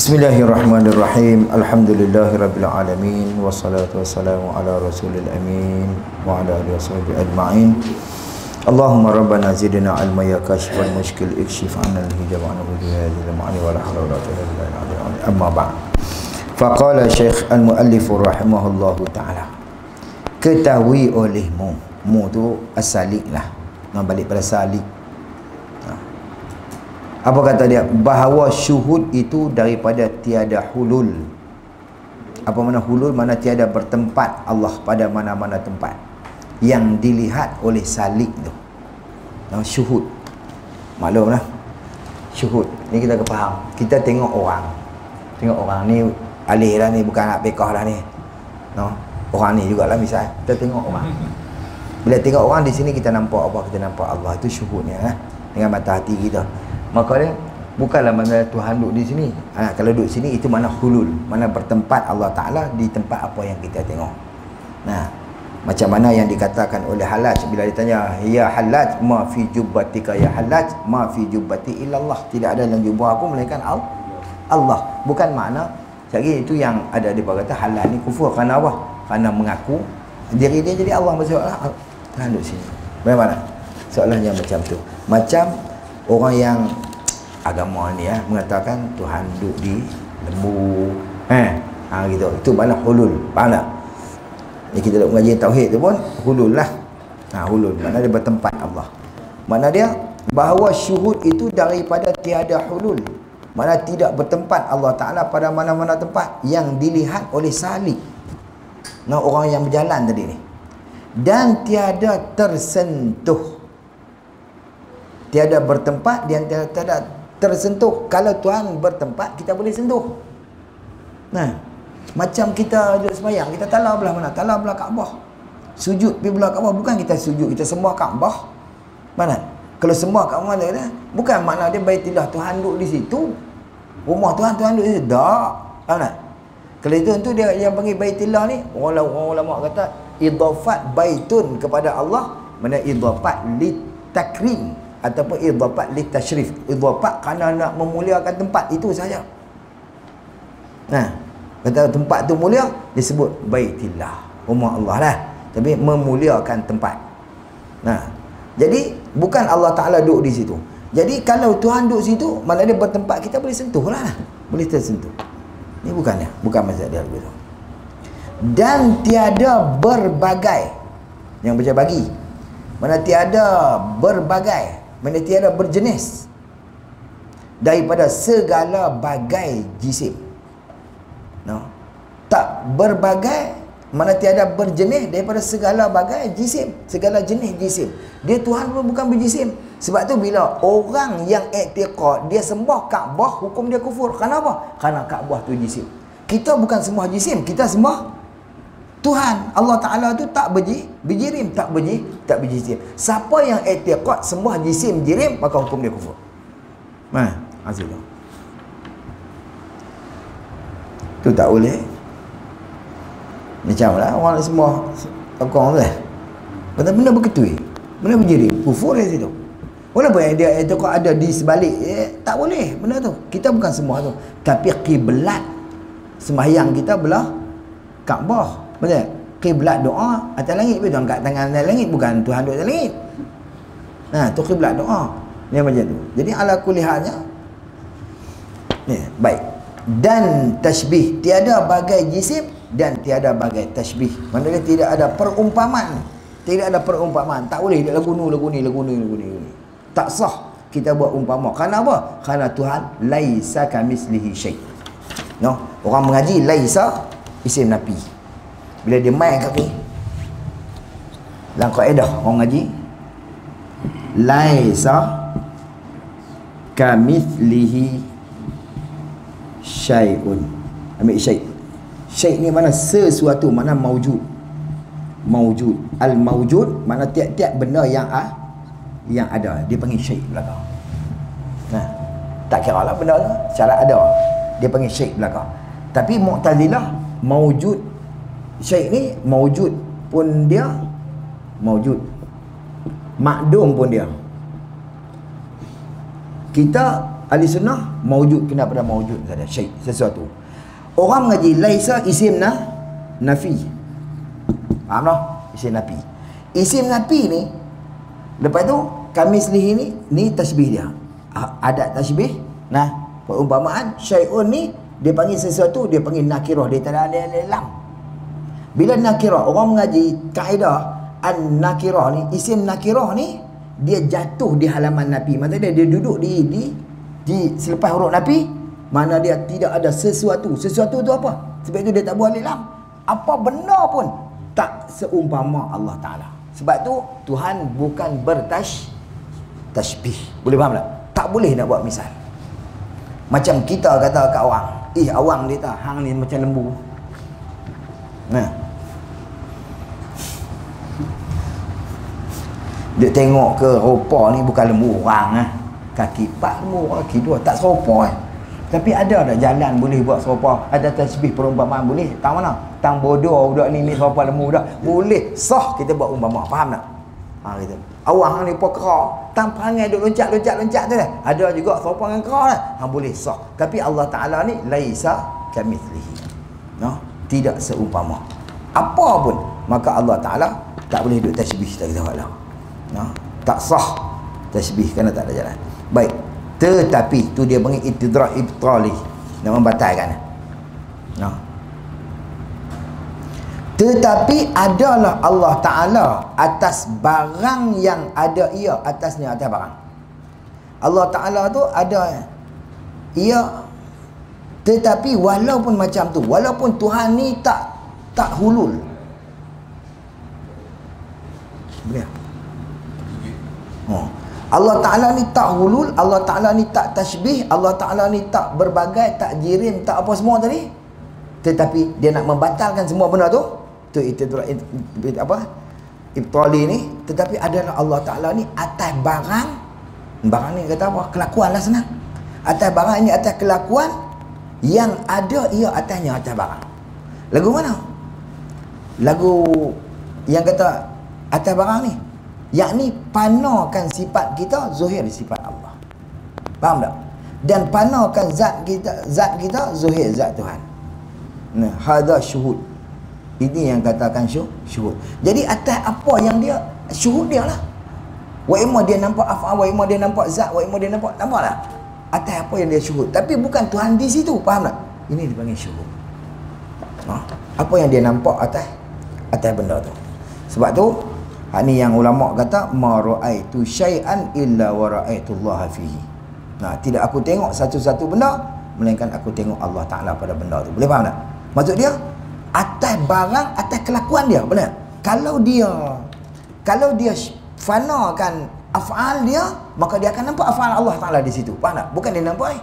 Bismillahirrahmanirrahim. Alhamdulillahirabbil alamin wassalatu wassalamu ala rasulil amin wa ala alihi washabihi ajma'in. Allahumma rabbana zidna ilma ya kashifal mushkil ikshif 'anna al-hijab 'an hadhihi al-ma'ani wa la hawla wa la quwwata illa billah. Amma ba'd. Faqala Syekh al-muallif rahimahullahu ta'ala. Ketahui olehmu, mu tu as-salik lah. Nak balik pada salik. Apa kata dia? Bahawa syuhud itu daripada tiada hulul. Apa mana hulul? Mana tiada bertempat Allah pada mana-mana tempat yang dilihat oleh salik tu. Syuhud. Maklumlah. Syuhud. Ni kita faham. Kita tengok orang. Tengok orang ni alih lah ni, bukan nak pekah lah ni. Orang ni jugalah misal. Kita tengok orang. Bila tengok orang di sini kita nampak apa? Kita nampak Allah. Itu syuhudnya dengan mata hati kita. Maka dia bukanlah mana Tuhan duduk di sini. Kalau duduk sini itu mana hulul, mana bertempat Allah Ta'ala di tempat apa yang kita tengok. Nah, macam mana yang dikatakan oleh Hallaj bila ditanya, ya Hallaj, ma fi jubbatika ya Hallaj, ma fi jubbati illallah. Tidak ada dalam jubah aku melainkan Allah. Bukan makna lagi itu yang ada di bawah kata Hallaj ni kufur. Kerana apa? Kerana mengaku diri dia jadi Allah. Maksudnya Tuhan duduk sini. Bagaimana? Soalnya macam tu. Macam orang yang agama ni mengatakan Tuhan duduk di lembu gitu. Itu mana hulul. Faham tak? Ni kita duk mengaji tauhid tu pun hulul lah. Hulul mana dia bertempat Allah. Mana dia bahawa syuhud itu daripada tiada hulul. Mana tidak bertempat Allah Ta'ala pada mana-mana tempat yang dilihat oleh salik. Orang yang berjalan tadi ni. Dan tiada tersentuh. Tiada bertempat dan tiada tersentuh. Kalau Tuhan bertempat, kita boleh sentuh. Macam kita duduk sembahyang, kita talar belah mana? Talar belah Kaabah. Sujud pergi belah Kaabah, bukan kita sujud, kita sembah Kaabah. Mana? Kalau sembah Kaabah mana? Bukan makna dia Baitillah Tuhan duduk di situ. Rumah Tuhan duduk di situ. Tak. Faham tak? Kalau itu dia yang panggil Baitillah ni, orang ulama kata idhafat baitun kepada Allah, mana idhafat litakrim ataupun idhafat litashrif. Idhafat kerana nak memuliakan tempat itu saja. Kata tempat tu mulia disebut Baitillah, rumah Allah lah. Tapi memuliakan tempat. Jadi bukan Allah Ta'ala duduk di situ. Jadi kalau Tuhan duduk situ, mana dia bertempat, kita boleh sentuh lah. Boleh tersentuh. Ini bukannya, bukan maksud dia begitu. Dan tiada berbagai, yang baca bagi, mana tiada berbagai, mana tiada berjenis daripada segala bagai jisim. Tak berbagai, mana tiada berjenis daripada segala bagai jisim, segala jenis jisim. Dia Tuhan pun bukan berjisim. Sebab tu bila orang yang i'tiqad dia sembah Kaabah, hukum dia kufur. Kenapa? Kerana Kaabah tu jisim. Kita bukan sembah jisim, kita sembah Tuhan. Allah Ta'ala tu tak berjirim, tak berjisim. Siapa yang i'tiqad sembah jisim jirim, maka hukum dia kufur. Hasil tu tak boleh. Macam lah orang sembah apa tu benda berketui, benda berjirim, kufur di situ. Walaupun yang dia i'tiqad ada di sebalik, tak boleh benda tu. Kita bukan sembah tu, tapi kiblat sembahyang kita belah Kaabah. Betul? Kiblat doa atas langit, betul? Angkat tangan atas langit, bukan Tuhan duduk atas langit. Tu kiblat doa. Ni macam tu. Jadi ala kulli halnya baik. Dan tashbih, tiada bagai jisim dan tiada bagai tashbih. Maksudnya tidak ada perumpamaan. Tidak ada perumpamaan. Tak boleh dia lagu ni. Tak sah kita buat umpama. Kerana apa? Kerana Tuhan laisa kamislihi syai'. Orang mengaji laisa isim nafi. Bila dia main kat ni, dalam kaedah orang ngaji, laisa kamithlihi syai'un. Ambil syai'. Syai' ni mana sesuatu, mana maujud. Al-maujud mana tiap-tiap benda yang ada, dia panggil syai' belakang. Tak kira lah benda tu, syarat ada, dia panggil syai' belakang. Tapi Mu'tazilah maujud, syai' ni maujud pun dia maujud, makdum pun dia. Kita ahli sunnah maujud kena pada maujud saja, syai' sesuatu. Orang mengaji laisa isim nafi. Faham tak? Isim nafi. Isim nafi ni, lepas tu kamislih ni tasbih dia. Adat tasbih. Nah, perumpamaan syai'un ni dia panggil sesuatu, dia panggil nakirah, dia tak ada lam. Bila nakirah, orang mengaji kaedah an-nakirah ni, isim nakirah ni dia jatuh di halaman nafi. Maksudnya dia duduk di selepas huruf nafi, mana dia tidak ada sesuatu. Sesuatu tu apa? Sebab itu dia tak buat lam. Apa benda pun tak seumpama Allah Ta'ala. Sebab tu Tuhan bukan bertashbih. Boleh faham tak? Tak boleh nak buat misal. Macam kita kata kat awang, awang dia tak, hang ni macam lembu. Nah, dia tengok ke rupa ni bukan lembu orang kaki 4 lembu, kaki 2, tak serupa Tapi ada tak jalan boleh buat serupa? Ada tasbih perumpamaan boleh? Tang mana? Tang bodoh budak ni serupa lembu dah. Boleh sah kita buat umpama. Faham tak? Gitu. Awang ni pokra, tang perangai duk loncat tu dah. Ada juga serupa dengan kera dah. Boleh sah. Tapi Allah Taala ni laisa kamitslihi. Tidak seumpama. Apa pun maka Allah Taala tak boleh duk tasbih tak kita Allah. Tak sah tasbih kerana tak ada jalan. Baik. Tetapi tu dia panggil itidrak ibtali, nak membatalkan. Tetapi adalah Allah Ta'ala atas barang yang ada ia, atasnya atas barang. Allah Ta'ala tu ada ia, tetapi walaupun macam tu, walaupun Tuhan ni tak hulul. Boleh? Allah Ta'ala ni tak hulul, Allah Ta'ala ni tak tashbih, Allah Ta'ala ni tak berbagai, tak jirim, tak apa semua tadi. Tetapi dia nak membatalkan semua benda tu. Tu ibtali ni. Tetapi adalah Allah Ta'ala ni atas barang. Barang ni kata apa? Kelakuan lah senang. Atas barang ini, atas kelakuan yang ada ia atasnya, atas barang. Lagu mana? Lagu yang kata atas barang ni, yakni panakan sifat kita zuhir sifat Allah. Faham tak? Dan panakan zat kita zuhir zat Tuhan. Nah, hadza syuhud. Ini yang katakan syuhud. Jadi atas apa yang dia syuhud dia lah. Wa imma dia nampak af'al, wa imma dia nampak zat, wa imma dia nampak lah. Atas apa yang dia syuhud. Tapi bukan Tuhan di situ. Faham tak? Ini dipanggil syuhud. Apa yang dia nampak atas benda tu. Sebab tu ni yang ulama kata ma ra'aitu syai'an illa wa ra'aitullaha fihi. Tidak aku tengok satu-satu benda melainkan aku tengok Allah Taala pada benda tu. Boleh faham tak? Maksud dia atas barang, atas kelakuan dia, benar? Kalau dia fanakan af'al dia, maka dia akan nampak af'al Allah Taala di situ. Faham tak? Bukan dia nampak.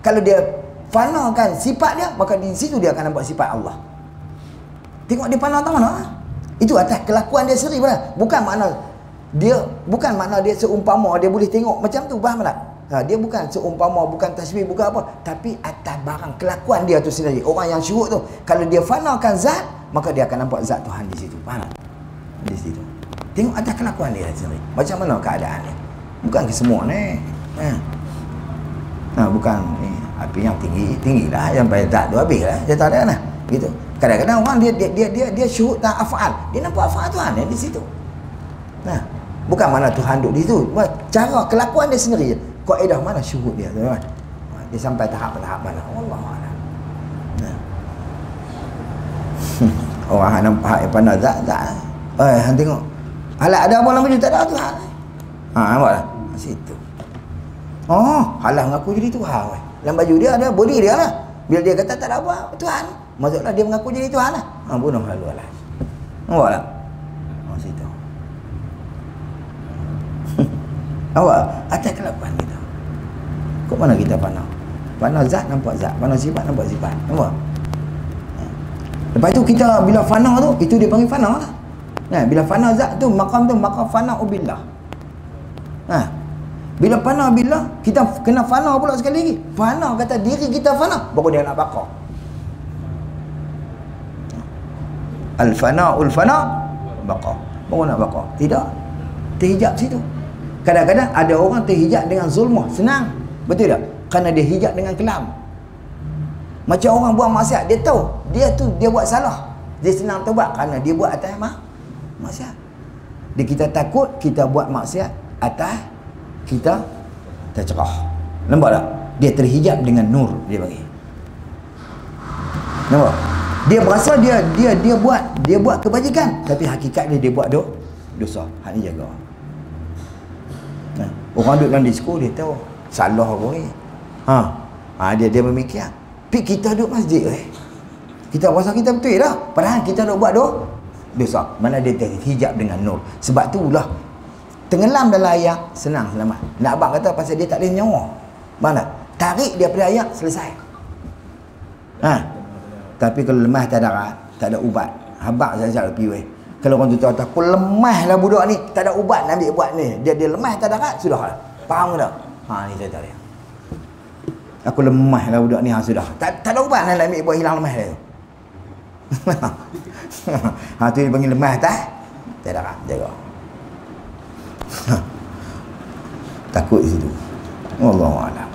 Kalau dia fanakan sifat dia, maka di situ dia akan nampak sifat Allah. Tengok dia fana tak mana? Itu atas kelakuan dia sendiri, benar? Bukan makna dia seumpama dia boleh tengok macam tu, faham tak? Dia bukan seumpama, bukan tasbih, bukan apa, tapi atas barang kelakuan dia tu sendiri. Orang yang syuhud tu, kalau dia fanakan zat, maka dia akan nampak zat Tuhan di situ. Faham tak? Di situ. Tengok atas kelakuan dia sendiri. Macam mana keadaan dia? Bukan ke semua ni. Bukan ni api yang tinggi lah, sampai zat tu habis lah. Dia tak ada lah. Gitu. Kadang-kadang orang dia syuhud tak af'al. Dia nampak af'al Tuhan di situ. Bukan mana Tuhan duduk di situ. Cara kelakuan dia sendiri. Kaedah mana syuhud dia, tuan-tuan? Dia sampai tahap-tahap mana? Wallahualam. Orang nampak pandai zat. Hang tengok. Alat ada apa dalam baju tak ada Tuhan. Nampaklah. Situ. Halah mengaku jadi Tuhan. Dalam baju dia ada body dia lah. Bila dia kata tak ada apa Tuhan, maksudlah dia mengaku jadi Tuhan lah. Bunuh lalu alas. Nampaklah. Situ. Awak atas kelakuan kita. Kok mana kita pandang? Pandang zat nampak zat, pandang sifat nampak sifat. Nampak? Lepas tu kita bila fana tu, itu dia panggil fana lah. Bila fana zat tu, maqam fana ubillah. Bila fana billah, kita kena fana pula sekali lagi. Fana kata diri kita fana, baru dia nak baqa. Al-fana'ul fana baqa. Baru nak baqa. Tidak. Terhijab situ. Kadang-kadang ada orang terhijab dengan zulmah. Senang. Betul tak? Kerana dia hijab dengan kelam. Macam orang buat maksiat, dia tahu dia buat salah, dia senang taubat kerana dia buat atas maksiat. Dia kita takut kita buat maksiat atas kita tercerah. Nampak tak? Dia terhijab dengan nur, dia bagi. Nampak? Dia berasa dia buat kebajikan, tapi hakikat dia buat dosa. Hak ni jaga. Nah, orang duduk dalam disko dia tahu salah apa ni. Dia memikir. Tapi kita duduk masjid kita rasa kita betul dah. Padahal kita duk buat dosa. Mana dia terhijab dengan nur. Sebab itulah tenggelam dalam air senang selamat. Nak abang kata pasal dia tak boleh nyawa. Mana? Tarik dia pada air selesai. Tapi kalau lemah tak ada tak ada ubat. Habaq saja pergi Kalau orang tu tahu aku lemah lah budak ni, tak ada ubat nak ambil ubat ni. Dia lemah tak ada sudah lah. Faham tak? Ni saya tak boleh. Aku lemah lah budak ni, sudah. Tak ada ubat nak ambil buat hilang lemah dia tu. Tu dia panggil lemah tak? Tak ada jaga. Takut di situ. Wallahualam.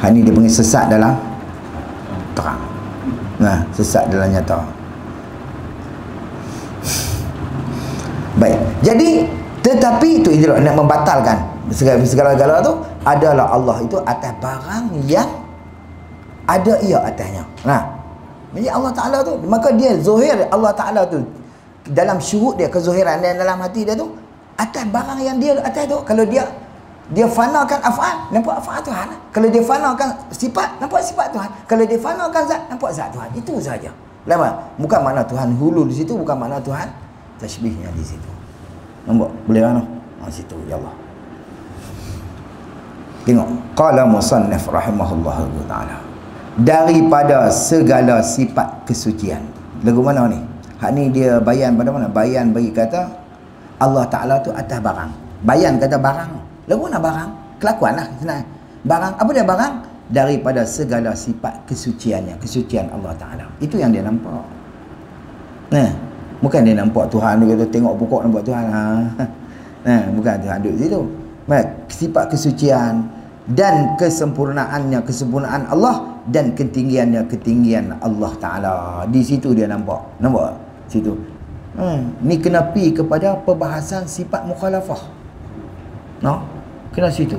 Ni dia panggil sesat dalam terang. Sesat dalam nyata. Baik. Jadi tetapi itu ijra nak membatalkan segala-gala tu adalah Allah itu atas barang yang ada ia atasnya. Jadi Allah Ta'ala tu, maka dia zuhir Allah Ta'ala tu dalam syuhud dia, kezuhiran dia dalam hati dia tu atas barang yang dia atas tu. Kalau dia fanakan af'al, nampak af'al Tuhan. Kalau dia fanakan sifat, nampak sifat Tuhan. Kalau dia fanakan zat, nampak zat Tuhan. Itu saja. Lama. Bukan makna Tuhan hulul di situ, bukan makna Tuhan tashbihnya di situ. Nampak? Boleh mana? Situ ya Allah. Tengok. Qala musannif rahimahullah ta'ala. Daripada segala sifat kesucian. Lagu mana ni? Hak ni dia bayan pada mana? Bayan bagi kata Allah Ta'ala tu atas barang. Bayan kata barang. Lagu mana barang? Kelakuan lah. Senang. Barang. Apa dia barang? Daripada segala sifat kesuciannya. Kesucian Allah Ta'ala. Itu yang dia nampak. Bukan dia nampak Tuhan. Dia kata tengok pokok nampak Tuhan. Bukan Tuhan duduk situ. Sifat kesucian dan kesempurnaannya, kesempurnaan Allah, dan ketinggiannya, ketinggian Allah Ta'ala. Di situ dia nampak. Nampak? Situ. Ni kena pi kepada perbahasan sifat mukhalafah. Kena situ.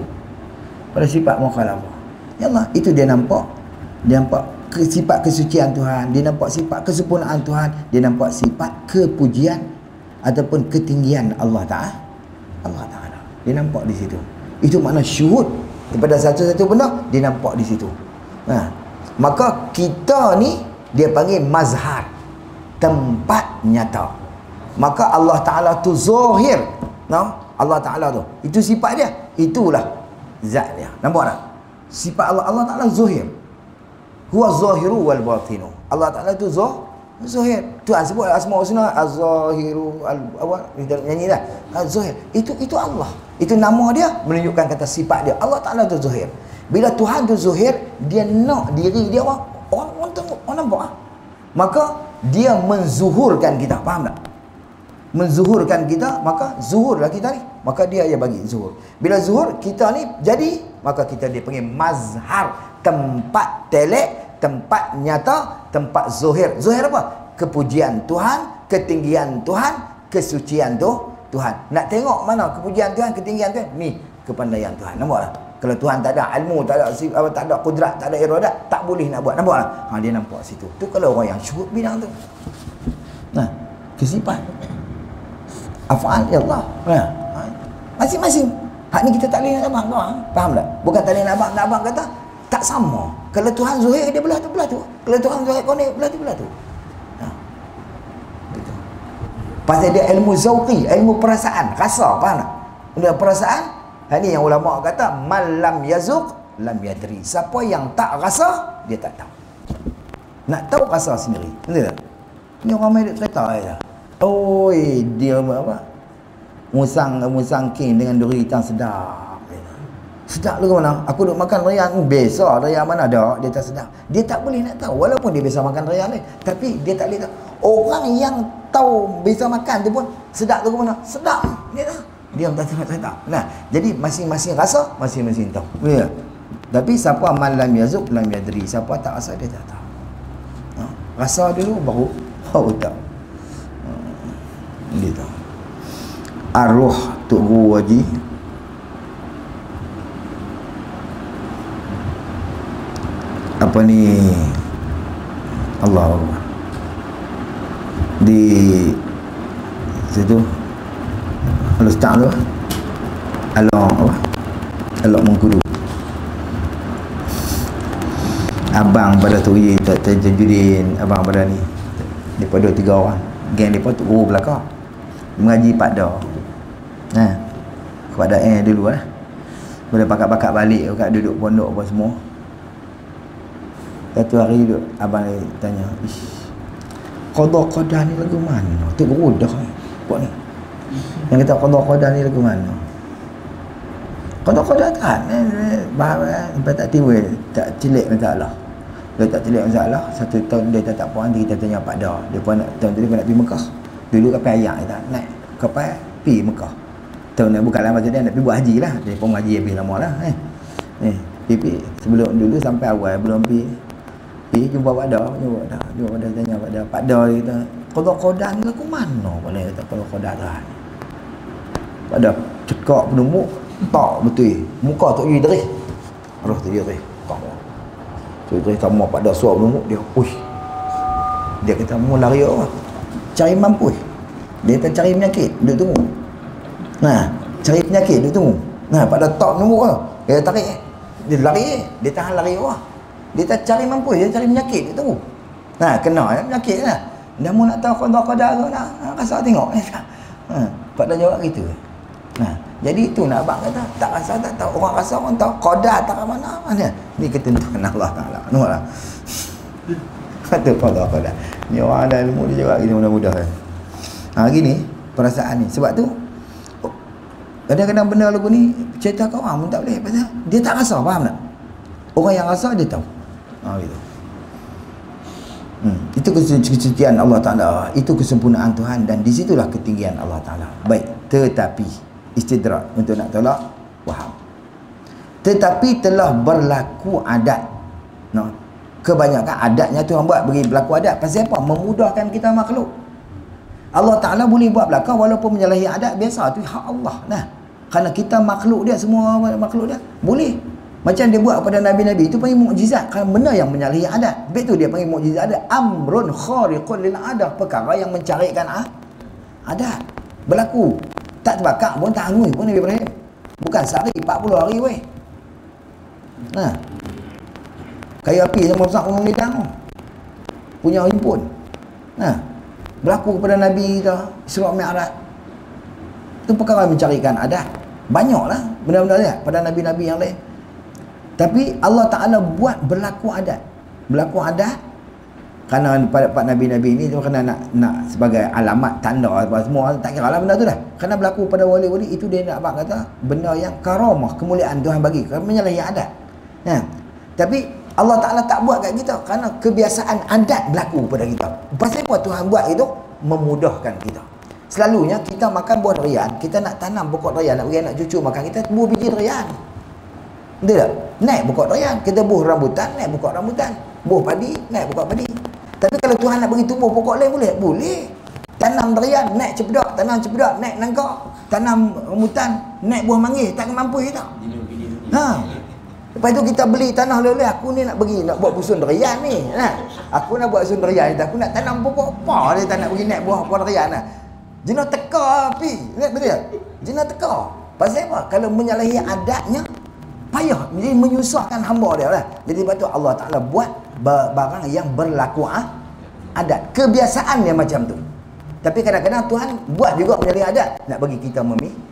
Pada sifat mukhalafah. Ya Allah, itu dia nampak. Dia nampak sifat kesucian Tuhan, dia nampak sifat kesempurnaan Tuhan, dia nampak sifat kepujian ataupun ketinggian Allah Ta'ala. Allah Ta'ala. Dia nampak di situ. Itu makna syuhud kepada satu-satu benda, dia nampak di situ. Maka kita ni dia panggil mazhar, tempat nyata. Maka Allah Ta'ala tu zahir. Allah Ta'ala tu, itu sifat dia, itulah zat dia. Nampak tak? Sifat Allah Ta'ala zahir. Huwa zahiru wal batinu. Allah Ta'ala tu zahir. Tuhan sebut asma' husna az-zahiru al-awal, nyanyi dah. Az-zahir. Itu Allah. Itu nama dia menunjukkan kata sifat dia. Allah Ta'ala tu zahir. Bila Tuhan tu zahir, dia nak diri dia orang tengok, orang nampak. Maka dia menzuhurkan kita. Faham tak? Menzuhurkan kita, maka zuhurlah kita ni. Maka dia bagi zuhur. Bila zuhur kita ni jadi, maka kita dia panggil mazhar, tempat telek, tempat nyata, tempat zuhir. Zuhir apa? Kepujian Tuhan, ketinggian Tuhan, kesucian Tuhan. Nak tengok mana kepujian Tuhan, ketinggian Tuhan? Ni kepandaian Tuhan. Nampak tak? Kalau Tuhan tak ada ilmu, tak ada kudrat, tak ada iradat, tak boleh nak buat. Nampak tak? Dia nampak situ. Tu kalau orang yang syuhud bidang tu. Kesifat af'al ya Allah. Masing-masing. Hak ni kita tak boleh nak abang. Faham tak? Bukan tak boleh nak abang kata tak sama. Kalau Tuhan zuhir, dia belah tu. Kalau Tuhan zuhir konek, belah tu. Gitu. Pasal dia ilmu zauqi, ilmu perasaan, rasa, faham tak? Benda perasaan, ni yang ulama kata malam yazuq lam yadri. Siapa yang tak rasa, dia tak tahu. Nak tahu rasa sendiri. Betul tak? Ni orang main duk kereta je. Dia apa? Musang king dengan duri hitam sedap. Sedap lu ke mana? Aku duk makan rayyan biasa, rayyan mana ada, dia tak sedap. Dia tak boleh nak tahu walaupun dia biasa makan rayyan ni, tapi dia tak boleh tahu. Orang yang tahu biasa makan tu pun sedap tu ke mana? Sedap. Dia tahu. Diam tak tak. Nah, jadi masing-masing rasa, masing-masing tahu. Ya. Tapi siapa man lam yazuk lam yadri. Siapa tak rasa dia tak tahu. Rasa dulu baru tahu. Gitu. Arwah tu'ru waji. Apa ni? Allah di situ Al-Ustaz tu Alok Mengkudu, abang pada tu ye tak Tajudin, abang pada ni daripada 3 orang geng depa tu guru belakang mengaji pada kepada dulu lah. Bila pakat-pakat balik kat duduk pondok apa semua. Satu hari duduk abang ni tanya, ish, qada ni lagu mana? Tu guru dah buat ni. Yang kata qada ni lagu mana? Qada tak sampai tak timbul, tak cilik masalah. Dia tak cilik masalah, 1 tahun dia tak puan, kita tanya Pak Dah. Dia pun nak tahun tu dia nak pergi Mekah. Dulu kapal ayak kita naik kapal pergi Mekah. Tahun ni bukanlah masa dia nak pergi buat haji lah. Dia pun haji habis lama lah. Pergi sebelum dulu sampai awal belum pergi jumpa Pak Dah, jumpa Dah tanya Pak Dah. Pak Dah kata, qada ni lagu mana? Boleh kata qada dah. Pak Dah cekak penumuk, tak betul. Muka tak jadi derih. Roh tu dia derih. Tak. Tu derih sama Pak Dah suap penumuk dia. Uish. Dia kata mau lari apa? Cari mampu. Dia kata cari penyakit, duduk tunggu. Nah, cari penyakit, duduk tunggu. Nah, Pak Dah tak penumuk tu. Dia tarik. Dia lari, dia tahan lari apa? Dia tak cari mampu, dia cari penyakit, dia tunggu. Nah, kena penyakit lah. Dah mau nak tahu qada ke nak rasa tengok. Pak Dah jawab gitu. Nah, jadi itu nak abang kata, tak rasa tak tahu. Orang rasa orang tahu qada tak ke mana. Ni ketentuan Allah Taala. Nampak tak? Kata qada. Ni orang ada ilmu dia jawab gitu mudah-mudah. Gini perasaan ni. Sebab tu kadang-kadang benda lagu ni cerita kau orang pun tak boleh pasal dia tak rasa, faham tak? Orang yang rasa dia tahu. Gitu. Itu kesucian Allah Ta'ala, itu kesempurnaan Tuhan, dan di situlah ketinggian Allah Ta'ala. Baik, tetapi istidrak untuk nak tolak waham. Tetapi telah berlaku adat. Kebanyakan adatnya Tuhan buat bagi berlaku adat. Pasal apa? Memudahkan kita makhluk. Allah Ta'ala boleh buat belaka walaupun menyalahi adat biasa. Itu hak Allah. Nah, kerana kita makhluk dia, semua makhluk dia boleh. Macam dia buat pada Nabi-Nabi itu panggil mukjizat, kerana benda yang menyalahi adat. Sebab tu dia panggil mukjizat adat. Amrun khariqun lil adat, perkara yang mencarikan adat. Berlaku. Tak terbakar pun, tak hangui pun Nabi Ibrahim. Bukan sehari, 40 hari weh. Nah. Kayu api sama besar gunung Lidang. Punya himpun. Nah. Berlaku kepada Nabi kita, Isra' Mi'raj. Itu perkara yang mencarikan adat. Banyaklah benda-benda dia pada Nabi-Nabi yang lain. Tapi Allah Ta'ala buat berlaku adat. Berlaku adat kerana pada Nabi-Nabi ini kerana nak sebagai alamat, tanda apa semua, tak kira lah benda tu dah. Kerana berlaku pada wali-wali itu, dia nak kata benda yang karamah, kemuliaan Tuhan bagi, kerana menyalahi adat. Tapi Allah Ta'ala tak buat kat kita kerana kebiasaan adat berlaku pada kita. Pasal apa Tuhan buat itu? Memudahkan kita. Selalunya kita makan buah durian, kita nak tanam pokok durian, nak bagi anak cucu makan, kita buah biji durian. Betul tak? Naik pokok durian, kita buah rambutan, naik pokok rambutan. Buah padi, naik pokok padi. Tapi kalau Tuhan nak bagi tumbuh pokok lain boleh? Boleh. Tanam durian, naik cepedak, tanam cepedak, naik nangka. Tanam rambutan, naik buah manggis, tak mampu kita. Lepas tu kita beli tanah leleh, aku ni nak buat busun durian ni. Aku nak buat busun durian ni, aku nak tanam pokok apa dia tak nak bagi naik buah durian lah. Jina teka api. Betul tak? Jina teka. Pasal apa? Kalau menyalahi adatnya, payah. Jadi menyusahkan hamba dia lah. Jadi lepas tu Allah Ta'ala buat barang yang berlaku adat. Kebiasaan dia macam tu. Tapi kadang-kadang Tuhan buat juga menyalahi adat. Nak bagi kita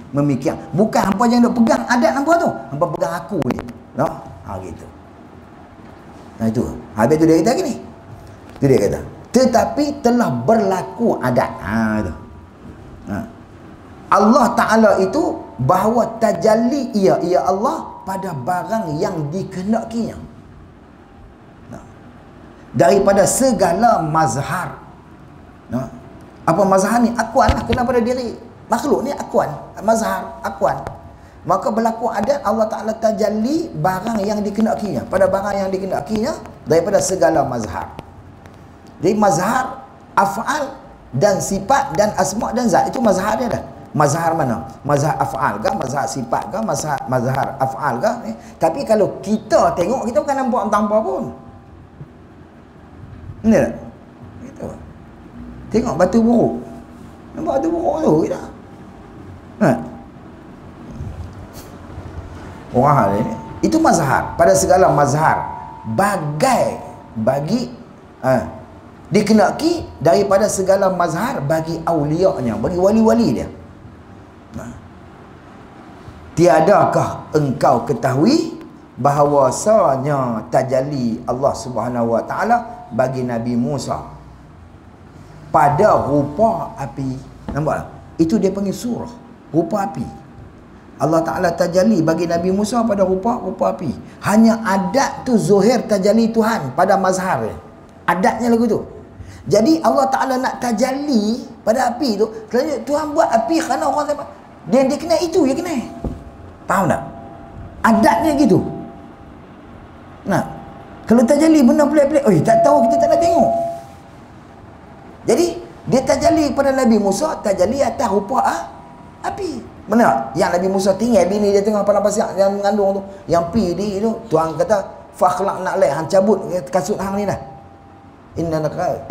memikir. Bukan hampa yang nak pegang adat hampa tu. Hampa pegang aku ni. No? Gitu. Itu. Habis tu dia kata gini. Itu dia kata. Tetapi telah berlaku adat. Itu. Allah Ta'ala itu bahawa tajalli ia Allah pada barang yang dikehendakinya. Daripada segala mazhar. Apa mazhar ni? Akuan lah, kena pada diri. Makhluk ni akuan, mazhar, akuan. Maka berlaku adat Allah Ta'ala tajalli barang yang dikenakinya, pada barang yang dikenakinya daripada segala mazhar. Jadi mazhar, af'al dan sifat dan asma' dan zat, itu mazhar dia dah. Mazhar mana? Mazhar af'al ke, mazhar sifat ke, mazhar af'al ke. Tapi kalau kita tengok, kita bukan nampak tanpa pun. Ini tak? Gitu. Tengok batu buruk. Nampak batu buruk tu kita. Orang hal ini itu mazhar, pada segala mazhar bagi dikenaki daripada segala mazhar bagi aulianya, bagi wali-wali dia. Tiadakah engkau ketahui bahawasanya tajalli Allah Subhanahu wa taala bagi Nabi Musa pada rupa api. Nampak tak? Itu dia panggil surah, rupa api. Allah Ta'ala tajalli bagi Nabi Musa pada rupa api. Hanya adat tu zuhir tajalli Tuhan pada mazhar dia. Adatnya lagu tu. Jadi Allah Ta'ala nak tajalli pada api tu, kerana Tuhan buat api kerana orang siapa? Dia kena itu, dia kena. Faham tak? Adatnya gitu. Nah, kalau tajalli benda pelik-pelik, tak tahu, kita tak nak tengok. Jadi dia tajalli pada Nabi Musa, tajalli atas rupa api. Benar? Yang Nabi Musa tinggal bini dia tengah padang pasir yang mengandung tu, yang pi di tu, Tuhan kata fakhlaq na'lai, hang cabut kasut hang ni dah.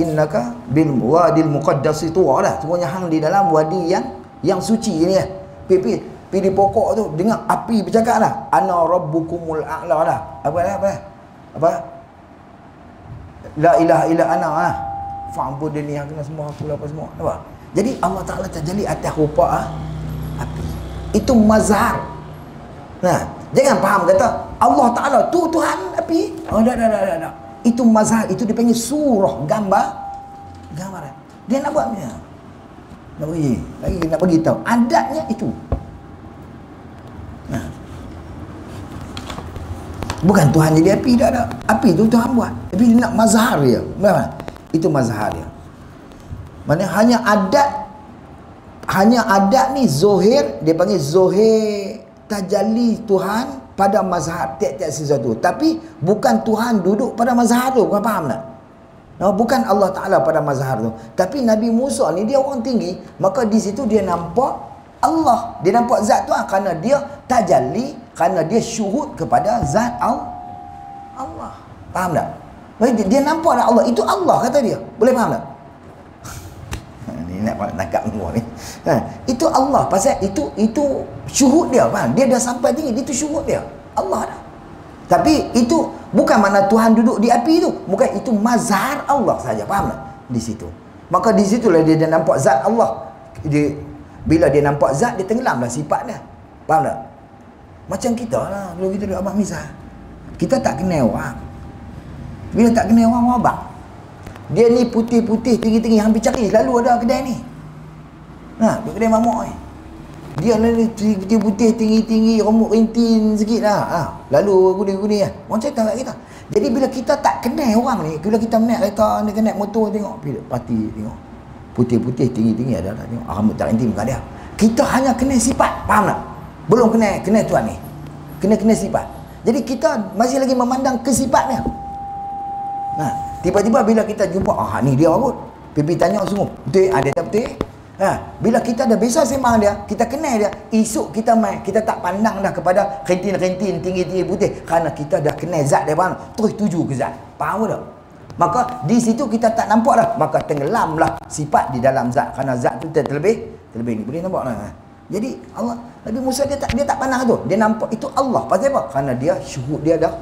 Innaka bil wadil muqaddas tuwa dah. Semuanya hang di dalam wadi yang suci ni dah. Pi di pokok tu dengar api bercakap dah. Ana rabbukumul a'la dah. Apa? La ilaha illa ana lah. Fa'budni, hang kena semua aku apa semua. Nampak? Jadi Allah Ta'ala tajalli atas rupa api. Itu mazhar. Nah, jangan faham kata Allah Ta'ala tu Tuhan api. Tak. Itu mazhar, itu dipanggil surah, gambaran. Dia nak buat macam nak bagi tahu adatnya itu. Nah. Bukan Tuhan jadi api, tak ada. Api tu Tuhan buat. Tapi dia nak mazhar dia. Betul? Itu mazhar dia. Maksudnya hanya adat ni zuhir, dia panggil zuhir tajalli Tuhan pada mazhar tiap-tiap sesuatu. Tapi bukan Tuhan duduk pada mazhar tu, bukan, faham tak? Bukan Allah Ta'ala pada mazhar tu. Tapi Nabi Musa ni dia orang tinggi, maka di situ dia nampak Allah, dia nampak zat Tuhan kerana dia tajalli, kerana dia syuhud kepada zat Allah. Faham tak? Dia nampak lah Allah, itu Allah kata dia. Boleh faham tak? Nak nakap semua ni. Itu Allah, pasal itu syuhud dia, faham? Dia dah sampai tinggi, itu syuhud dia. Allah dah. Tapi itu bukan mana Tuhan duduk di api tu, bukan, itu mazhar Allah saja, faham tak? Di situ. Maka di situlah dia nampak zat Allah. Bila dia nampak zat, dia tenggelamlah sifat dia. Faham tak? Macam kita lah, kalau kita duduk abang misal, kita tak kenal orang. Bila tak kenal orang abang, dia ni putih-putih, tinggi-tinggi, hampir cari selalu ada kedai ni. Kedai mamak ni. Dia ni putih-putih, tinggi-tinggi, rambut rintin sikit lah. Lalu guni-guni lah. Orang cerita kat kita. Jadi bila kita tak kenal orang ni, bila kita naik kereta, dia naik motor, tengok parti, tengok putih-putih, tinggi-tinggi ada lah, tengok rambut tak rintin muka dia. Kita hanya kenal sifat, faham tak? Belum kenal Tuhan ni. Kenal sifat. Jadi kita masih lagi memandang kesifatnya. Tiba-tiba bila kita jumpa, ni dia kot. Pipi tanya semua, betul? Dia tak betul? Bila kita dah biasa sembang dia, kita kenal dia, esok kita main, kita tak pandang dah kepada rentin-rentin, tinggi-tinggi putih, kerana kita dah kenal zat dia, faham? Terus tuju ke zat. Faham tak? Maka di situ kita tak nampak dah, maka tenggelamlah sifat di dalam zat, kerana zat tu terlebih ni. Boleh nampak lah. Jadi Allah, Nabi Musa dia tak pandang tu. Dia nampak itu Allah. Pasal apa? Kerana dia syuhud dia dah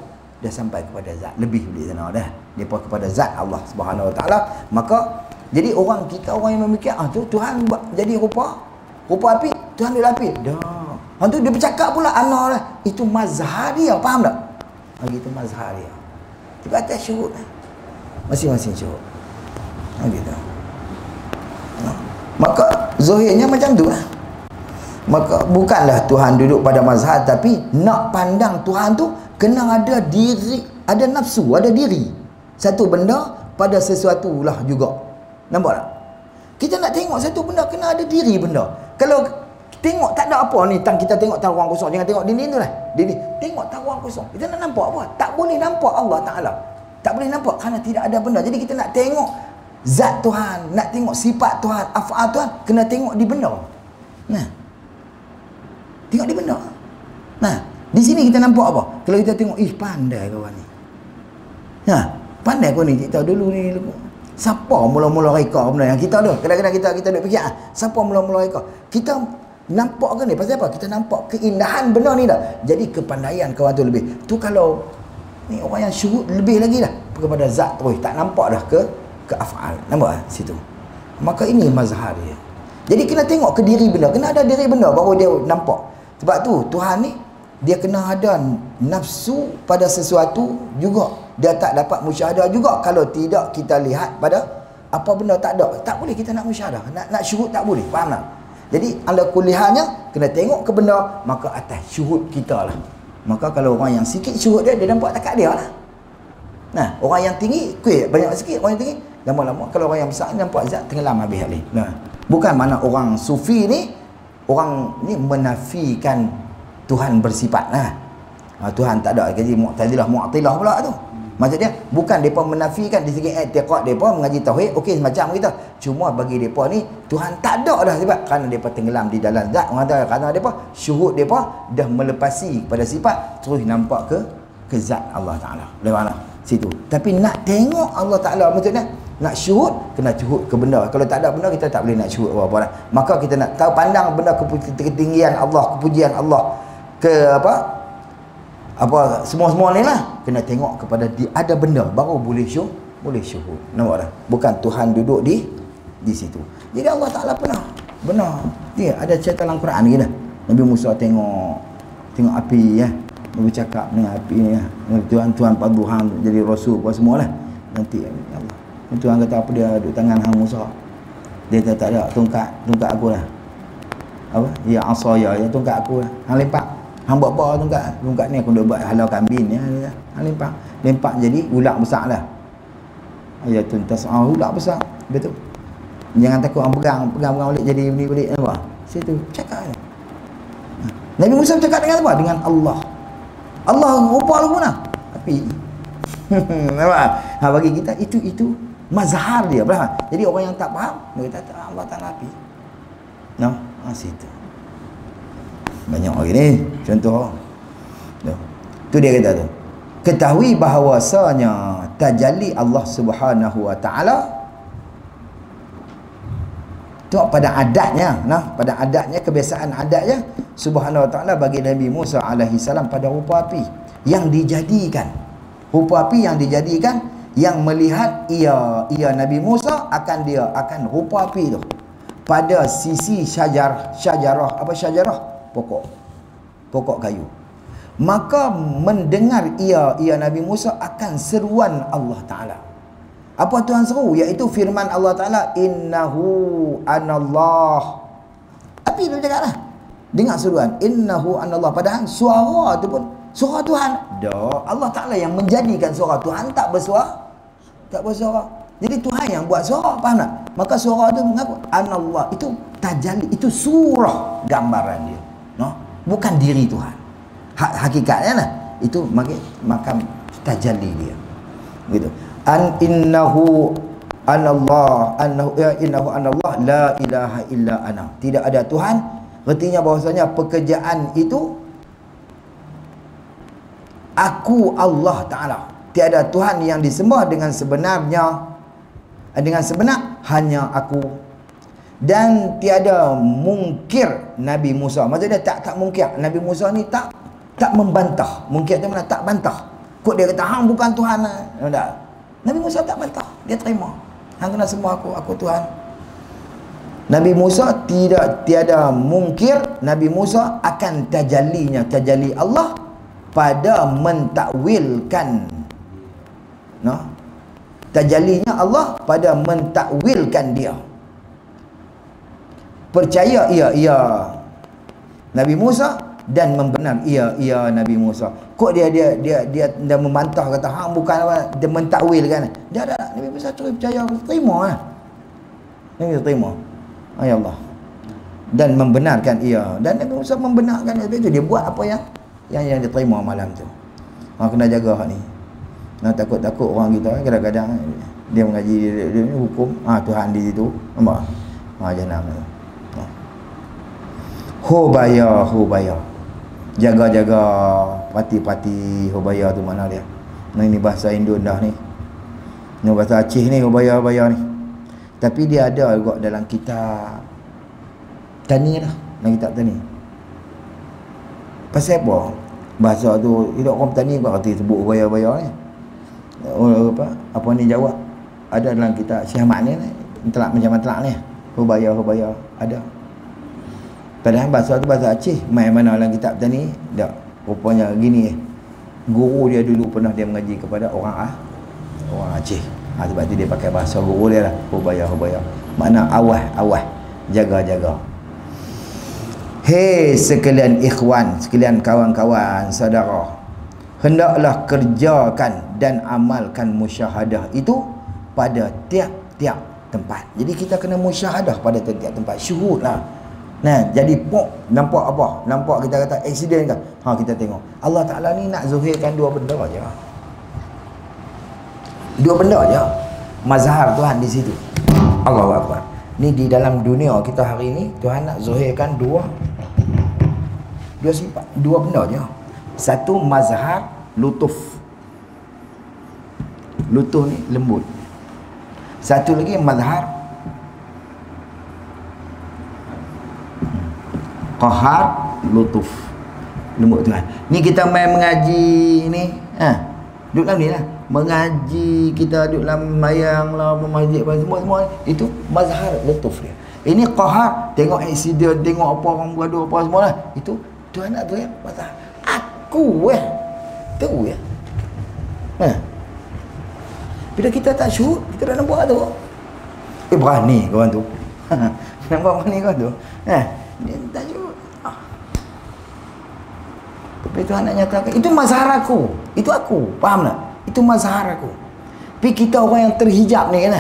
sampai kepada zat, lebih di sana dah. Dia kepada zat Allah Subhanahu Wa Taala. Maka jadi orang yang memikir tu Tuhan buat jadi rupa api, Tuhan dia api. Dah. Tu dia bercakap pula ana lah. Itu mazhar dia, faham tak? Itu mazhar dia. Tiba atas syuhud. Masing-masing syuhud. Gitu. Maka zahirnya macam tu lah. Maka bukanlah Tuhan duduk pada mazhar, tapi nak pandang Tuhan tu kena ada diri, ada nafsu, ada diri. Satu benda pada sesuatu lah juga. Nampak tak? Kita nak tengok satu benda, kena ada diri benda. Kalau tengok tak ada apa ni, kita tengok tak ruang kosong, jangan tengok dinding tu lah. Dinding, tengok tak ruang kosong. Kita nak nampak apa? Tak boleh nampak Allah Ta'ala. Tak boleh nampak kerana tidak ada benda. Jadi kita nak tengok zat Tuhan, nak tengok sifat Tuhan, af'al Tuhan, kena tengok di benda. Nah, tengok di benda. Nah, di sini kita nampak apa? Kalau kita tengok, pandai kawan ni. Nah, pandai kau ni. Kita dulu ni, siapa mula-mula reka benda yang kita ada? Kadang-kadang kita duk fikir, siapa mula-mula reka? Kita nampak ke ni? Pasal apa? Kita nampak keindahan benda ni dah. Jadi kepandaian kawan tu lebih. Tu kalau ni orang yang syuhud lebih lagi dah kepada zat terus. Tak nampak dah ke af'al. Nampak situ. Maka ini mazhar dia. Jadi kena tengok ke diri benda. Kena ada diri benda baru dia nampak. Sebab tu Tuhan ni dia kena ada nafsu pada sesuatu juga. Dia tak dapat musyahadah juga kalau tidak kita lihat pada apa benda tak ada. Tak boleh kita nak musyahadah. Nak syuhud tak boleh. Faham tak? Jadi ala kulihannya kena tengok ke benda, maka atas syuhud kita lah. Maka kalau orang yang sikit syuhud dia nampak takat dia lah. Nah, orang yang tinggi banyak sikit, orang yang tinggi lama-lama. Kalau orang yang besar nampak zat tenggelam habis habis. Nah, bukan mana orang sufi ni, orang ni menafikan Tuhan bersifat lah. Tuhan tak ada. Jadi Mu'tazilah pula tu. Maksud dia bukan depa menafikan di segi i'tiqad depa mengaji tauhid okey macam kita. Cuma bagi depa ni Tuhan tak ada dah sebab kerana depa tenggelam di dalam zat. Orang kata kerana depa syuhud depa dah melepasi pada sifat terus nampak ke zat Allah Taala. Boleh mana? Situ. Tapi nak tengok Allah Taala maksudnya nak syuhud kena syuhud ke benda. Kalau tak ada benda kita tak boleh nak syuhud apa-apa dah. Maka kita nak tahu pandang benda ketinggian Allah, kepujian Allah ke apa semua-semua ni lah kena tengok kepada ada benda baru boleh syuhud. Nampak tak? Bukan Tuhan duduk di situ. Jadi Allah Ta'ala pernah benar dia ada cerita dalam Quran lagi dah. Nabi Musa tengok api ya. Nabi cakap dengan api ni ya. Tuhan paduhan jadi rasul apa semualah. Nanti Allah. Tuhan kata apa dia duduk tangan hang Musa. Dia kata tak ada tongkat aku lah. Apa? Ya asaya ya tongkat aku lah. Hang lempak. Hang buat apa tongkat ni aku dah buat halau kambing ya. Hang lempak jadi ular besar lah. Ayatun tas'ah ular besar. Betul. Jangan takut hang pegang balik jadi balik apa. Situ cakap dia. Nabi Musa cakap dengan apa? Dengan Allah. Allah rupa lu mana? Api. Nampak? Bagi kita itu mazhar dia. Faham? Jadi orang yang tak faham dia kata Allah Taala api. Nah, situ. Banyak lagi ni contoh tu dia kata tu ketahui bahawasanya tajalli Allah Subhanahu Wa Ta'ala tu pada adatnya pada adatnya kebiasaan adatnya Subhanahu Wa Ta'ala bagi Nabi Musa alaihi salam pada rupa api yang dijadikan yang melihat ia Nabi Musa akan rupa api tu pada sisi syajarah pokok kayu. Maka mendengar ia Nabi Musa akan seruan Allah Ta'ala. Apa Tuhan seru? Iaitu firman Allah Ta'ala, innahu anallah. Api tu cakap lah. Dengar seruan, innahu anallah. Padahal suara tu pun suara Tuhan. Allah Ta'ala yang menjadikan suara Tuhan tak bersuara. Jadi Tuhan yang buat suara, faham tak? Maka suara tu mengaku anallah. Itu tajalli, itu surah gambaran dia. No? Bukan diri Tuhan. Hakikatnya lah itu makam tajalli dia. Gitu. Innahu anallah la ilaha illa ana. Tidak ada Tuhan. Artinya bahwasanya pekerjaan itu aku Allah Ta'ala. Tiada Tuhan yang disembah dengan sebenar hanya aku. Dan tiada mungkir Nabi Musa. Maksudnya tak mungkir. Nabi Musa ni tak membantah. Mungkir tu mana? Tak bantah. Kok dia kata hang bukan Tuhan. Tak. Nabi Musa tak bantah. Dia terima. Hang kena sembah aku Tuhan. Nabi Musa tiada mungkir Nabi Musa akan tajalli Allah pada mentakwilkan. Tajallinya Allah pada mentakwilkan dia. Percaya ia Nabi Musa dan membenar ia Nabi Musa. Kok dia membantah kata hang bukan apa, dia mentakwil kan. Dia ada Nabi Musa terus percaya, terima lah. Nabi terima. Ya Allah. dan membenarkan ia. Dan Nabi Musa membenarkan dia. Itu dia buat apa yang diterima malam tu. Kena jaga hak ni. Takut-takut orang kita kadang-kadang dia mengaji dia ni hukum Tuhan di situ. Nampak? Jahanam tu. Hubaya. Jaga-jaga parti-parti Hubaya tu mana dia? Ini bahasa Indon dah ni. Ini bahasa Aceh ni Hubaya ni. Tapi dia ada juga dalam kitab tani lah. Dalam kitab tani. Pasal apa? Bahasa tu tidak orang tani apa kata sebut Hubaya ni. Apa ni jawab? Ada dalam kitab Syekh Ahmad ni telak macam telak ni. Hubaya ada. Padahal bahasa tu bahasa Aceh. Main mana dalam kitab tani? Tak. Rupanya gini. Guru dia dulu pernah dia mengaji kepada orang Aceh. Sebab tu dia pakai bahasa guru dia lah. Hubaya. Makna awas. Jaga-jaga. Hei sekalian ikhwan, sekalian kawan-kawan, saudara. Hendaklah kerjakan dan amalkan musyahadah itu pada tiap-tiap tempat. Jadi kita kena musyahadah pada tiap-tiap tempat. Syuhud lah. Jadi nampak apa? Nampak kita kata aksiden ke? Kita tengok. Allah Ta'ala ni nak zuhirkan dua benda je. Mazhar Tuhan di situ. Allahu Akbar. Ni di dalam dunia kita hari ni, Tuhan nak zuhirkan dua sifat, dua benda je. Satu mazhar lutuf. Lutuf ni lembut. Satu lagi mazhar qahar lutuf. Lembut Tuhan. Ni kita main mengaji ni, duduk dalam ni lah. Mengaji, kita duduk dalam mayang lah, masjid semua itu mazhar lutuf dia. Ini qahar, tengok aksiden, tengok apa orang bergaduh apa semua lah. Itu Tuhan nak tu ya, mazhar. Aku tu ya. Bila kita tak syuhud, kita dah nampak tu. Berani kawan tu. Nampak berani kawan tu. Dia tak syuhud. Tapi Tuhan nak nyatakan, itu mazhar aku. Itu aku. Faham tak? Itu mazhar aku. Tapi kita orang yang terhijab ni kan,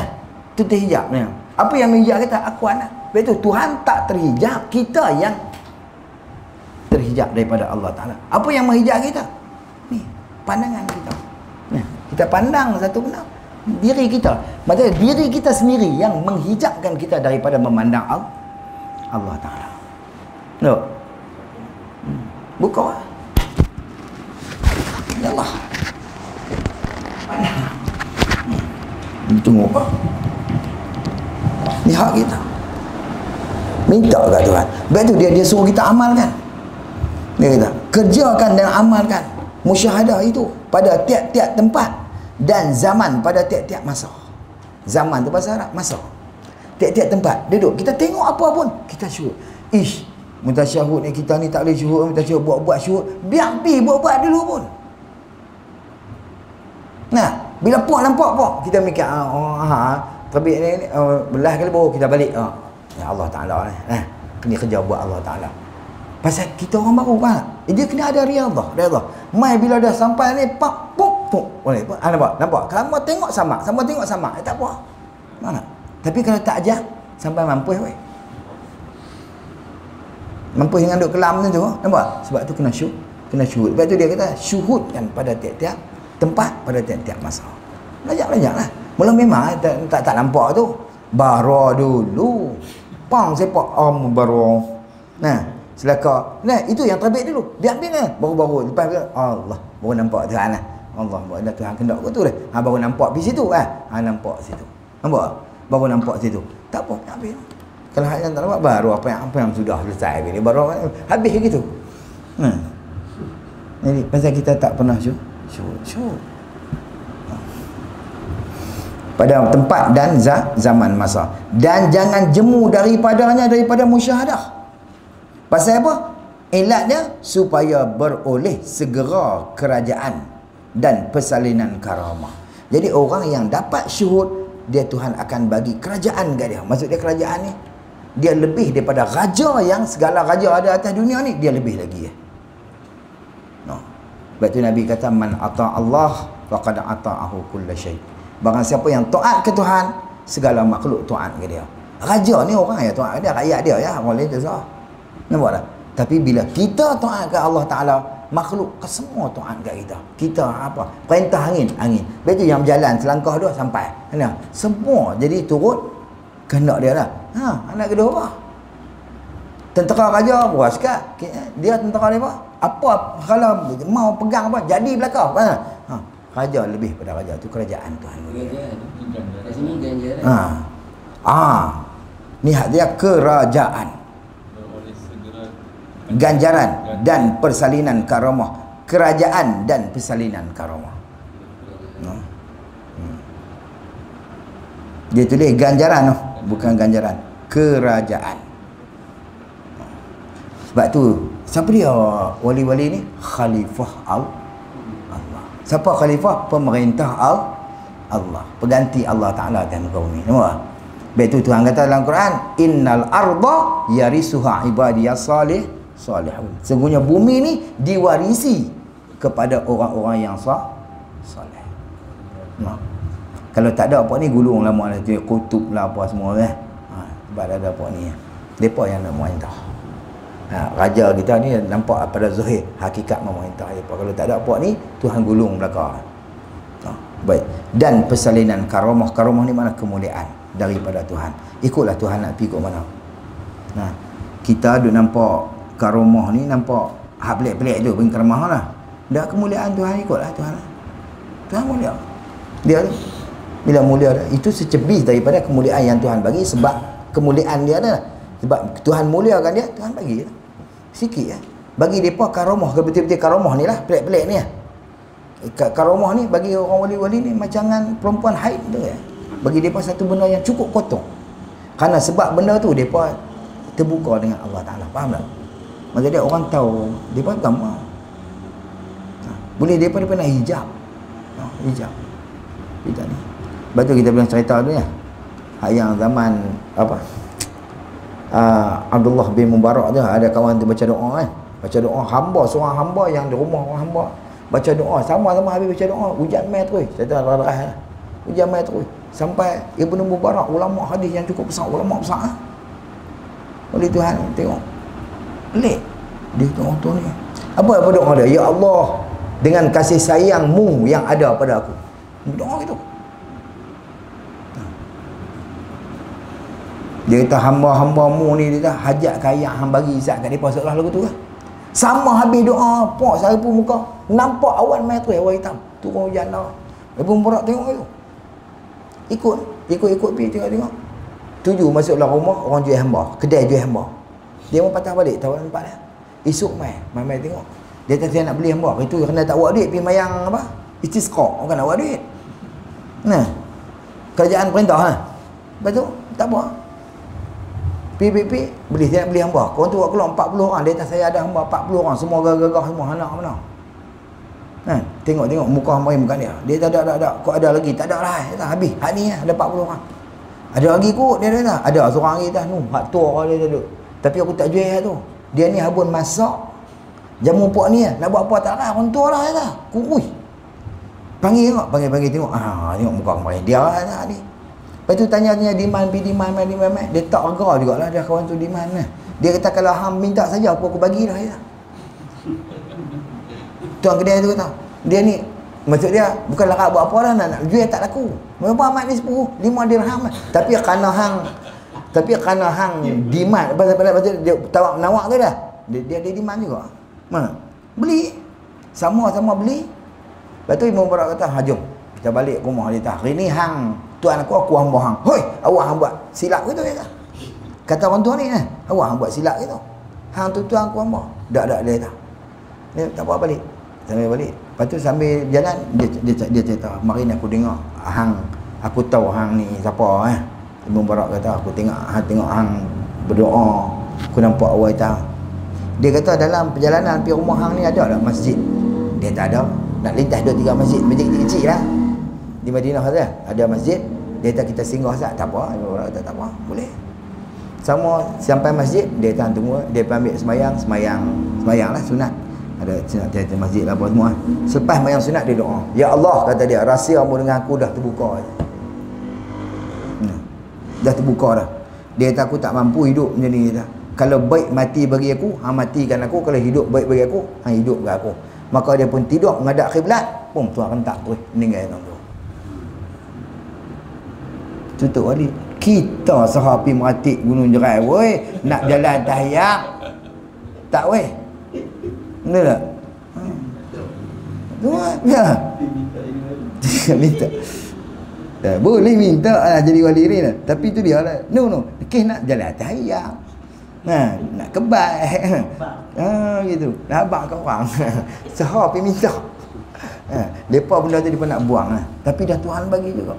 itu terhijab ni. Apa yang menghijab kita? Aku anak. Betul, Tuhan tak terhijab, kita yang terhijab daripada Allah Ta'ala. Apa yang menghijab kita? Ni, pandangan kita. Kita pandang satu benda, diri kita. Maksudnya diri kita sendiri yang menghijabkan kita daripada memandang Allah Ta'ala. No. Buka. Ya Allah. Tunggu apa? Ni hak kita. Minta kat Tuhan. Sebab tu dia suruh kita amalkan. Dia kata, kerjakan dan amalkan musyahadah itu pada tiap-tiap tempat dan zaman, pada tiap-tiap masa. Zaman tu bahasa Arab, masa. Tiap-tiap tempat duduk, kita tengok apa pun kita syuhud. Mutasyahud ni kita ni tak boleh syuhud, mutasyahud buat syuhud, biar pi buat dulu pun. Bila puak nampak kita mikir terbit ni belah kali baru kita balik. Ya Allah Ta'ala kena kerja buat Allah Ta'ala. Pasal kita orang baru kan, dia kena ada riyadhah. Mai bila dah sampai ni puk boleh nampak kamu tengok sama tak apa mana. Tapi kalau tak ajar sampai mampus dengan duk kelam tu nampak. Sebab tu kena syuhud. Sebab tu dia kata syuhudkan pada tiap-tiap tempat, pada tiap-tiap masa. Belajar lah. Mula memang tak nampak tu. Bara dulu. Pang sepak bara. Selaka. Itu yang terbit dulu. Biar baru-baru lepas Allah baru nampak Tuhan lah. Allah buat Tuhan kendak ke tu dah. Baru nampak di situ nampak situ. Nampak? Baru nampak situ. Tak apa, habis. Kalau hak yang tak nampak baru apa yang sudah selesai ni baru habis gitu. Jadi pasal kita tak pernah syuhud. Pada tempat dan zaman masa. Dan jangan jemu daripada musyahadah. Pasal apa? Ilatnya supaya beroleh segera kerajaan dan persalinan karamah. Jadi orang yang dapat syuhud, dia Tuhan akan bagi kerajaan kat dia. Maksud dia kerajaan ni, dia lebih daripada raja yang segala raja ada atas dunia ni, dia lebih lagi. Sebab tu Nabi kata, man ata Allah faqad ata'ahu kulla syai. Barang siapa yang taat ke Tuhan, segala makhluk taat ke dia. Raja ni orang ya taat dia, rakyat dia ya, orang lain tak sah. Nampak tak? Tapi bila kita taat ke Allah Ta'ala, makhluk ke semua taat kat kita. Kita apa? Perintah angin, angin. Betul yang berjalan selangkah dua sampai. Nah, semua jadi turut kehendak dia lah. Anak kedua apa? Tentera raja buat sekat. Dia tentera dia apa? Apa kalau mau pegang apa? Jadi belakang. Raja lebih pada raja tu kerajaan Tuhan. Ni hak dia kerajaan. Ganjaran dan persalinan karamah. Kerajaan dan persalinan karamah. Dia tulis ganjaran, bukan ganjaran, kerajaan. Sebab tu siapa dia wali-wali ni? Khalifah Allah. Siapa khalifah? Pemerintah Allah, pengganti Allah Ta'ala dan kaum ni. Nampak? Baik tu Tuhan kata dalam Quran, innal arda yarisuha ibadiyas salihun. Sesungguhnya bumi ni diwarisi kepada orang-orang yang soleh. Kalau tak ada apa ni gulung lah mak dia kutub lah apa semua kan. Sebab ada apa ni. Depa yang nak memerintah. Raja kita ni nampak pada zahir hakikat memerintah depa. Kalau tak ada apa ni Tuhan gulung belaka. Baik. Dan persalinan karamah. Karamah ni mana kemuliaan daripada Tuhan. Ikutlah Tuhan nak pergi ke mana. Kita duk nampak karamah ni nampak hak pelik-pelik tu bagi karamah lah. Dah kemuliaan Tuhan ikutlah Tuhan. Tuhan mulia. Dia tu bila mulia dah, itu secebis daripada kemuliaan yang Tuhan bagi sebab kemuliaan dia dah. Sebab Tuhan muliakan dia, Tuhan bagi lah. Sikit lah. Bagi depa karamah, betul-betul karamah ni lah, pelik-pelik ni lah. Karamah ni bagi orang wali-wali ni macam perempuan haid tu ya. Bagi depa satu benda yang cukup kotor. Karena sebab benda tu depa terbuka dengan Allah Ta'ala. Faham tak? Maksudnya orang tahu depa agama. Boleh depa nak hijab. Hijab. Hijab ni. Lepas tu kita bilang cerita tu ya. Yang zaman apa? Abdullah bin Mubarak tu ada kawan tu baca doa kan. Baca doa hamba, seorang hamba yang di rumah orang hamba baca doa sama-sama habis baca doa hujan mai terus. Cerita rarah. Hujan mai terus. Sampai Ibnu Mubarak ulama hadis yang cukup besar, ulama besar. Oleh Tuhan tengok. Pelik. Dia tengok tu ni. Apa doa dia? Ya Allah, dengan kasih sayangmu yang ada pada aku. Doa gitu. Dia kata hamba-hambamu ni dia kata hajat kaya hang bagi Isyak kat depa seolah lagu tu kan. Sama habis doa, pak saya pun muka nampak awan mai tu awan hitam. Turun hujan dah. Ibu Mubarak tengok tu. Ikut pergi tengok. Tuju masuklah rumah orang jual hamba, kedai jual hamba. Dia mau patah balik tahu tempat dia. Esok mai tengok. Dia kata saya nak beli hamba. Itu kena tak buat duit pergi mayang apa? Istisqa. Orang nak buat duit. Nah. Kerajaan perintah ha. Lepas tu tak apa. PPP beli saya nak beli hamba. Kau tu buat keluar 40 orang. Dia kata saya ada hamba 40 orang. Semua gagah semua anak mana. Kan? Tengok muka hamba bukan dia. Dia tak ada. Kau ada lagi? Tak ada lah. Dia kata habis. Hak ni ada 40 orang. Ada lagi kot dia kata. Ada seorang lagi dah. Hak tu orang dia duduk. Tapi aku tak jual tu. Dia ni habun masak. Jamu pok ni nak buat apa tak lah. Orang tua lah kata. Kurui. Panggil tengok. Panggil tengok. Tengok muka kemarin. Dia lah ni. Lepas tu tanya demand. Dia tak rega jugalah dia kawan tu demand lah. Dia kata kalau hang minta saja aku bagi dah. Tuan kedai tu kata. Dia ni maksud dia bukan larat buat apa dah nak jual tak laku. Berapa amat ni 10 5 dirham. Tapi kerana hang demand pasal dia tawak menawak tu dah. Dia demand juga. Mana? Beli. Sama-sama beli. Lepas tu Imam Mubarak kata, jom kita balik rumah dia. Hari ni hang tuan aku hamba hang. Hoi, awak hang buat silap gitu ya. Kata orang tua ni awak hang buat silap gitu. Hang tu tuan aku hamba. Tak dia kata. Dia tak apa balik. Sambil balik. Lepas tu sambil jalan dia cerita, mari ni aku dengar aku tahu hang ni siapa Imam Mubarak kata aku tengok hang berdoa. Aku nampak awak tahu. Dia kata dalam perjalanan pergi rumah hang ni ada tak masjid? Dia tak ada. Nak lintas 2-3 masjid kecil lah. Di Madinah saja ada masjid. Dia kata kita singgah sat. Tak apa. Orang kata tak apa. Boleh. Sama sampai masjid dia tahan tunggu. Dia ambil sembahyang lah sunat. Ada sunat tiada masjid lah apa semua. Selepas sembahyang sunat dia doa. Ya Allah kata dia, rahsiamu dengan aku dah terbuka. Dah terbuka dah. Dia kata aku tak mampu hidup macam ni. Kata. Kalau baik mati bagi aku, matikan aku. Kalau hidup baik bagi aku, hidup bagi aku. Maka dia pun tidur menghadap kiblat, pum tuan rentak meninggal orang tu. Tutup balik. Kita sahapi meratik Gunung Jerai, weh, nak jalan tahiyat. Tak weh. Benar tak? Tuan, ya. Minta. Boleh minta lah jadi wali ni lah. Tapi tu dia lah. No. Nak jalan tahiyat. Nak kebal. Gitu. Nak abang ke orang. Sahapi minta. Depa benda tu depa nak buang lah. Tapi dah Tuhan bagi juga.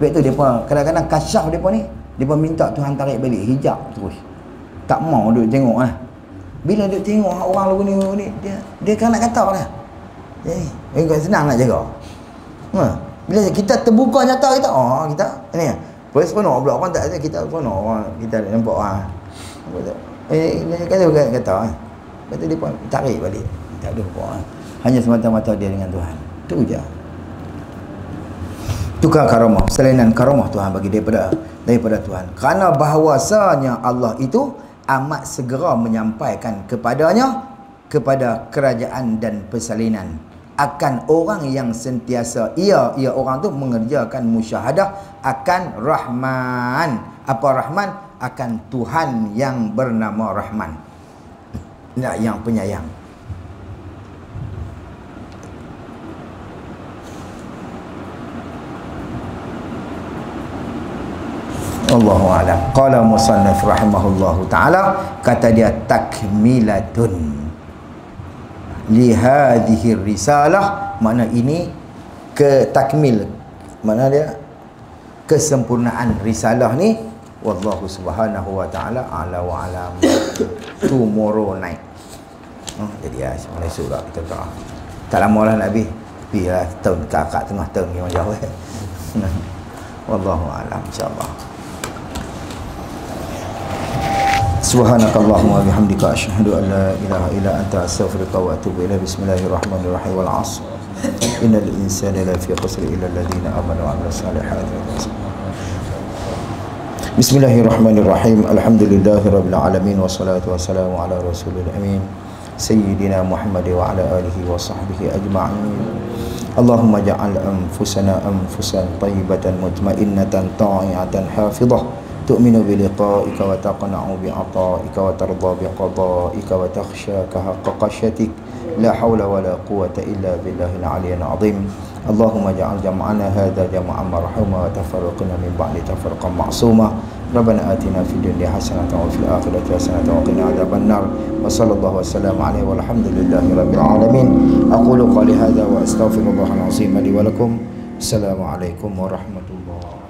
Sebab tu depa kadang-kadang kasyaf depa ni, depa minta Tuhan tarik balik hijab terus. Tak mau duk tengok lah. Bila duk tengok orang lagu ni dia kan nak kata lah. Jadi senang nak jaga. Bila kita terbuka nyata kita, kita ni boleh seronok pula orang tak ada, kita seronok orang kita nampak apa tu. Kata lepas tu depa tarik balik. Tak ada apa. Hanya semata-mata dia dengan Tuhan. Tu je. Tukar karamah, selainan karamah Tuhan bagi daripada Tuhan. Kerana bahawasanya Allah itu amat segera menyampaikan kepadanya, kepada kerajaan dan persalinan akan orang yang sentiasa ia orang tu mengerjakan musyahadah akan Rahman. Apa Rahman? Akan Tuhan yang bernama Rahman, yang penyayang. Allahu a'lam. Qala musannif rahimahullahu taala, kata dia takmilatun li hadhihi risalah, makna ini takmil, makna dia kesempurnaan risalah ni. Wallahu subhanahu wa ta'ala ala wa alam. Tomorrow night. Jadi mana esok lah kita tak. Tak lama lah nak habis. Biar tahun kakak tengah tahun ni orang jauh. Wallahu alam insya-Allah. Subhanakallahumma wa bihamdika asyhadu an la ilaha illa anta astaghfiruka wa atubu ilaik. Bismillahirrahmanirrahim. Wal 'asr. Innal insana lafi khusr illa alladhina amanu wa 'amilus salihati. Bismillahirrahmanirrahim. Alhamdulillahirabbil alamin wassalatu wassalamu ala rasulil amin sayyidina Muhammad wa ala alihi wa sahbihi ajma'in. Allahumma ja'al anfusana anfusan tayyibatan mutmainnatan ta'iatan hafizah tu'minu bi liqa'ika wa taqna'u bi 'ata'ika wa tarda bi qada'ika wa takhshaka haqqa khashyatik la hawla wa la quwwata illa billahil 'aliyyil 'azim. Allahumma ja'al jam'ana hadha jam'an marhuma wa tafarruqna min ba'di tafarruqan ma'suma. Rabbana atina fid dunya hasanatan wa fil akhirati hasanatan wa qina adzaban nar. Wa sallallahu wasallam alaihi walhamdulillahi rabbil alamin. Aqulu qali hadha wa astaghfirullahal azim li wa lakum. Assalamu alaikum warahmatullahi